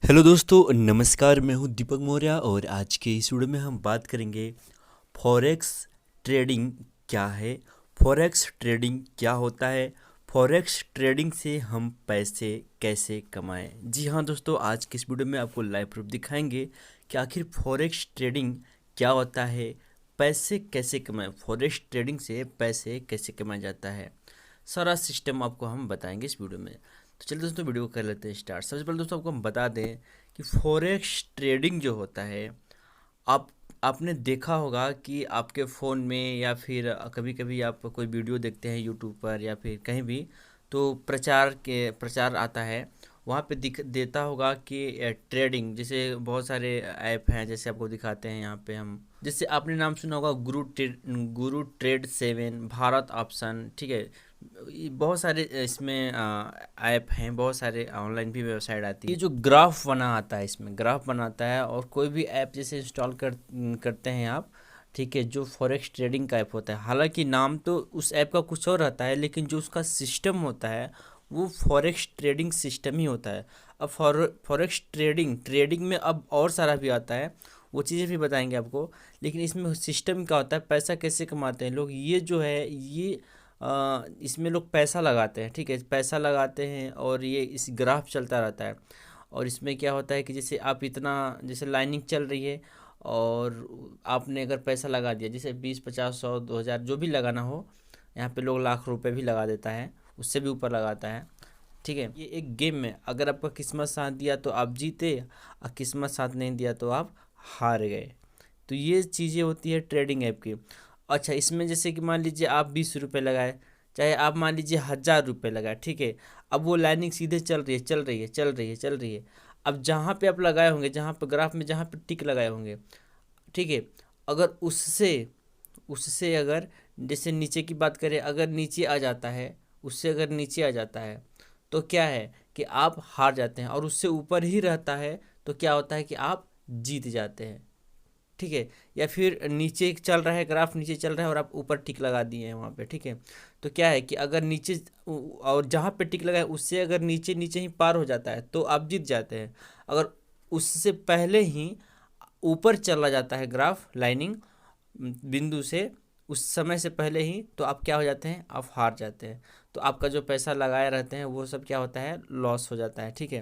Hello दोस्तों, नमस्कार। मैं हूं दीपक मौर्य और आज के इस वीडियो में हम बात करेंगे फॉरेक्स ट्रेडिंग क्या है, फॉरेक्स ट्रेडिंग क्या होता है, फॉरेक्स ट्रेडिंग से हम पैसे कैसे कमाएं। जी हाँ दोस्तों, आज के इस वीडियो में आपको लाइव प्रूफ दिखाएंगे कि आखिर फॉरेक्स ट्रेडिंग क्या होता है, पैसे कैसे कमाएं, फॉरेक्स ट्रेडिंग से पैसे कैसे कमाया जाता है। सारा सिस्टम आपको हम बताएंगे इस वीडियो में। तो चलिए दोस्तों, वीडियो को कर लेते हैं स्टार्ट। सबसे पहले दोस्तों आपको हम बता दें कि फॉरेक्स ट्रेडिंग जो होता है, आप आपने देखा होगा कि आपके फ़ोन में या फिर कभी कभी आप कोई वीडियो देखते हैं यूट्यूब पर या फिर कहीं भी, तो प्रचार आता है। वहाँ पे दिख देता होगा कि ट्रेडिंग, जैसे बहुत सारे ऐप हैं, जैसे आपको दिखाते हैं यहाँ पे हम। जैसे आपने नाम सुना होगा गुरु ट्रेड 7, भारत ऑप्शन, ठीक है। ये बहुत सारे इसमें ऐप हैं, बहुत सारे ऑनलाइन भी वेबसाइट आती है। ये जो ग्राफ बना आता है, इसमें ग्राफ बनाता है, और कोई भी ऐप जैसे इंस्टॉल करते हैं आप, ठीक है, जो फॉरेक्स ट्रेडिंग का ऐप होता है। हालांकि नाम तो उस ऐप का कुछ और रहता है, लेकिन जो उसका सिस्टम होता है वो फॉरेक्स ट्रेडिंग सिस्टम ही होता है। अब फॉरेक्स ट्रेडिंग में अब और सारा भी आता है, वो चीज़ें भी बताएंगे आपको। लेकिन इसमें सिस्टम क्या होता है, पैसा कैसे कमाते हैं लोग, ये जो है ये इसमें लोग पैसा लगाते हैं, ठीक है, पैसा लगाते हैं और ये इस ग्राफ चलता रहता है। और इसमें क्या होता है कि जैसे आप इतना, जैसे लाइनिंग चल रही है और आपने अगर पैसा लगा दिया, जैसे 20, 50, 100, 2000 जो भी लगाना हो, यहाँ पे लोग लाख रुपए भी लगा देता है, उससे भी ऊपर लगाता है, ठीक है। ये एक गेम में अगर आपका किस्मत साथ दिया तो आप जीते, और किस्मत साथ नहीं दिया तो आप हार गए। तो ये चीज़ें होती है ट्रेडिंग ऐप की। अच्छा, इसमें जैसे कि मान लीजिए आप 20 रुपये लगाए, चाहे आप मान लीजिए 1000 रुपये लगाए, ठीक है। अब वो लाइनिंग सीधे चल रही है, चल रही है, चल रही है, चल रही है। अब जहाँ पे आप लगाए होंगे, जहाँ पे ग्राफ में जहाँ पे टिक लगाए होंगे, ठीक है, अगर उससे उससे अगर जैसे नीचे की बात करें, अगर नीचे आ जाता है, उससे अगर नीचे आ जाता है तो क्या है कि आप हार जाते हैं, और उससे ऊपर ही रहता है तो क्या होता है कि आप जीत जाते हैं, ठीक है। या फिर नीचे चल रहा है, ग्राफ नीचे चल रहा है और आप ऊपर टिक लगा दिए हैं वहाँ पे, ठीक है। तो क्या है कि अगर नीचे और जहाँ पे टिक लगा है उससे अगर नीचे नीचे ही पार हो जाता है तो आप जीत जाते हैं। अगर उससे पहले ही ऊपर चला जाता है ग्राफ, लाइनिंग बिंदु से, उस समय से पहले ही, तो आप क्या हो जाते हैं, आप हार जाते हैं। तो आपका जो पैसा लगाए रहते हैं वो सब क्या होता है, लॉस हो जाता है, ठीक है।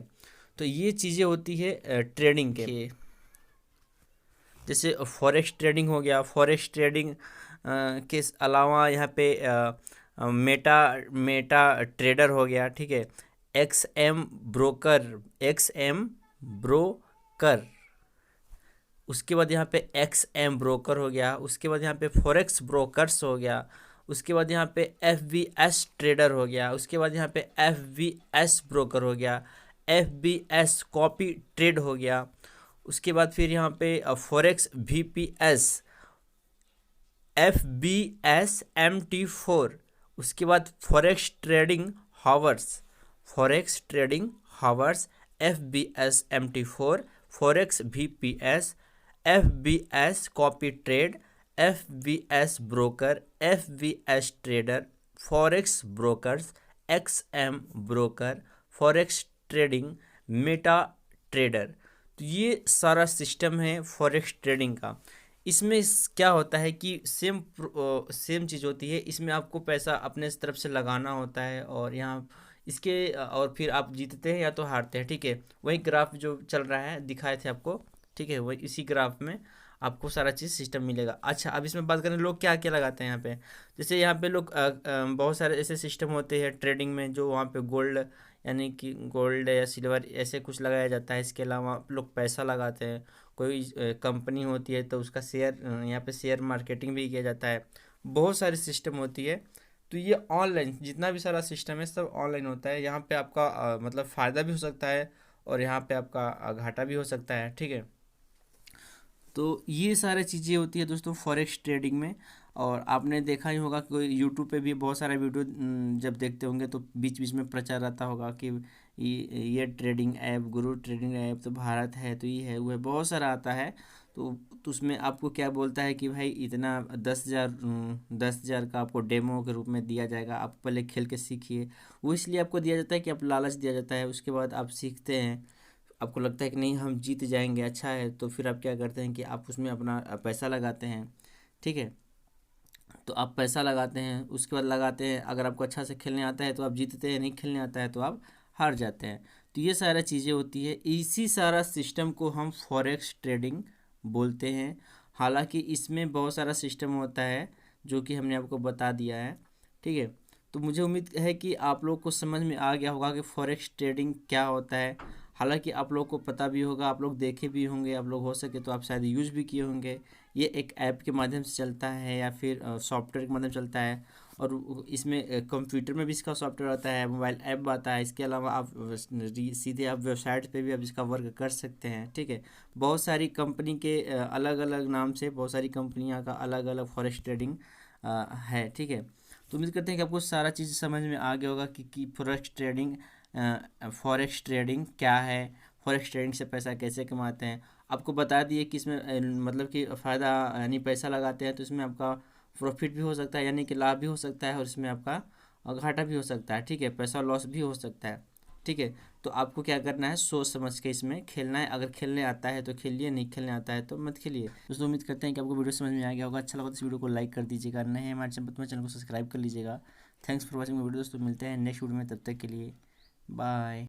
तो ये चीज़ें होती है ट्रेडिंग के। जैसे फॉरेक्स ट्रेडिंग हो गया, फॉरेक्स ट्रेडिंग के अलावा यहाँ पे मेटा मेटा ट्रेडर हो गया, ठीक है। एक्स एम ब्रोकर उसके बाद यहाँ पे XM ब्रोकर हो गया, उसके बाद यहाँ पे फॉरेक्स ब्रोकर्स हो गया, उसके बाद यहाँ पे FBS ट्रेडर हो गया, उसके बाद यहाँ पे FBS ब्रोकर हो गया, FBS कॉपी ट्रेड हो गया। उसके बाद फिर यहाँ पे फॉरेक्स VPS, FBS MT4। उसके बाद forex trading hours FBS MT4, forex VPS, FBS copy trade, FBS broker, FBS trader, forex brokers, XM broker, forex trading, Meta trader. तो ये सारा सिस्टम है फॉरेक्स ट्रेडिंग का। इसमें क्या होता है कि सेम चीज़ होती है, इसमें आपको पैसा अपने तरफ से लगाना होता है, और यहाँ इसके और फिर आप जीतते हैं या तो हारते हैं, ठीक है। वही ग्राफ जो चल रहा है दिखाए थे आपको, ठीक है, वही इसी ग्राफ में आपको सारा चीज़ सिस्टम मिलेगा। अच्छा, अब इसमें बात करें लोग क्या क्या लगाते हैं यहाँ पे। जैसे यहाँ पे लोग बहुत सारे ऐसे सिस्टम होते हैं ट्रेडिंग में, जो वहाँ पे गोल्ड, यानी कि गोल्ड या सिल्वर ऐसे कुछ लगाया जाता है। इसके अलावा लोग पैसा लगाते हैं, कोई कंपनी होती है तो उसका शेयर, यहाँ पे शेयर मार्केटिंग भी किया जाता है। बहुत सारी सिस्टम होती है। तो ये ऑनलाइन जितना भी सारा सिस्टम है सब ऑनलाइन होता है। यहाँ पे आपका मतलब फ़ायदा भी हो सकता है, और यहाँ पे आपका घाटा भी हो सकता है, ठीक है। तो ये सारी चीज़ें होती है दोस्तों फॉरेक्स ट्रेडिंग में। और आपने देखा ही होगा कि कोई यूट्यूब पे भी बहुत सारा वीडियो जब देखते होंगे तो बीच बीच में प्रचार आता होगा कि ये ट्रेडिंग ऐप, गुरु ट्रेडिंग ऐप तो भारत है, तो ये है वो है, बहुत सारा आता है। तो उसमें आपको क्या बोलता है कि भाई इतना 10,000 का आपको डेमो के रूप में दिया जाएगा, आप पहले खेल के सीखिए। वो इसलिए आपको दिया जाता है कि आप लालच दिया जाता है, उसके बाद आप सीखते हैं। आपको लगता है कि नहीं हम जीत जाएंगे, अच्छा है, तो फिर आप क्या करते हैं कि आप उसमें अपना पैसा लगाते हैं। ठीक है, तो आप पैसा लगाते हैं, उसके बाद लगाते हैं, अगर आपको अच्छा से खेलने आता है तो आप जीतते हैं, नहीं खेलने आता है तो आप हार जाते हैं। तो ये सारा चीज़ें होती है, इसी सारा सिस्टम को हम फॉरेक्स ट्रेडिंग बोलते हैं। हालांकि इसमें बहुत सारा सिस्टम होता है जो कि हमने आपको बता दिया है। ठीक है, तो मुझे उम्मीद है कि आप लोग को समझ में आ गया होगा कि फॉरेक्स ट्रेडिंग क्या होता है। हालांकि आप लोग को पता भी होगा, आप लोग देखे भी होंगे, आप लोग हो सके तो आप शायद यूज़ भी किए होंगे। ये एक ऐप के माध्यम से चलता है या फिर सॉफ्टवेयर के माध्यम से चलता है, और इसमें कंप्यूटर में भी इसका सॉफ्टवेयर आता है, मोबाइल ऐप आता है। इसके अलावा आप सीधे आप वेबसाइट पे भी आप इसका वर्क कर सकते हैं। ठीक है, बहुत सारी कंपनी के अलग अलग नाम से बहुत सारी कंपनियां का अलग अलग फॉरेक्स ट्रेडिंग है। ठीक है, तो उम्मीद करते हैं कि आपको सारा चीज़ समझ में आ गया होगा कि फॉरेक्स ट्रेडिंग क्या है, फॉरेक्स ट्रेडिंग से पैसा कैसे कमाते हैं। आपको बता दिए कि इसमें मतलब कि फ़ायदा यानी पैसा लगाते हैं तो इसमें आपका प्रॉफिट भी हो सकता है, यानी कि लाभ भी हो सकता है, और इसमें आपका घाटा भी हो सकता है। ठीक है, पैसा लॉस भी हो सकता है। ठीक है, तो आपको क्या करना है, सोच समझ के इसमें खेलना है। अगर खेलने आता है तो खेलिए, नहीं खेलने आता है तो मत खेलिए। दोस्तों उम्मीद करते हैं कि आपको वीडियो समझ में आ गया होगा। अच्छा लगा तो इस वीडियो को लाइक कर दीजिएगा, नए हैं हमारे चैनल को सब्सक्राइब कर लीजिएगा। थैंक्स फॉर वॉचिंग वीडियो दोस्तों, मिलते हैं नेक्स्ट वीडियो में, तब तक के लिए बाय।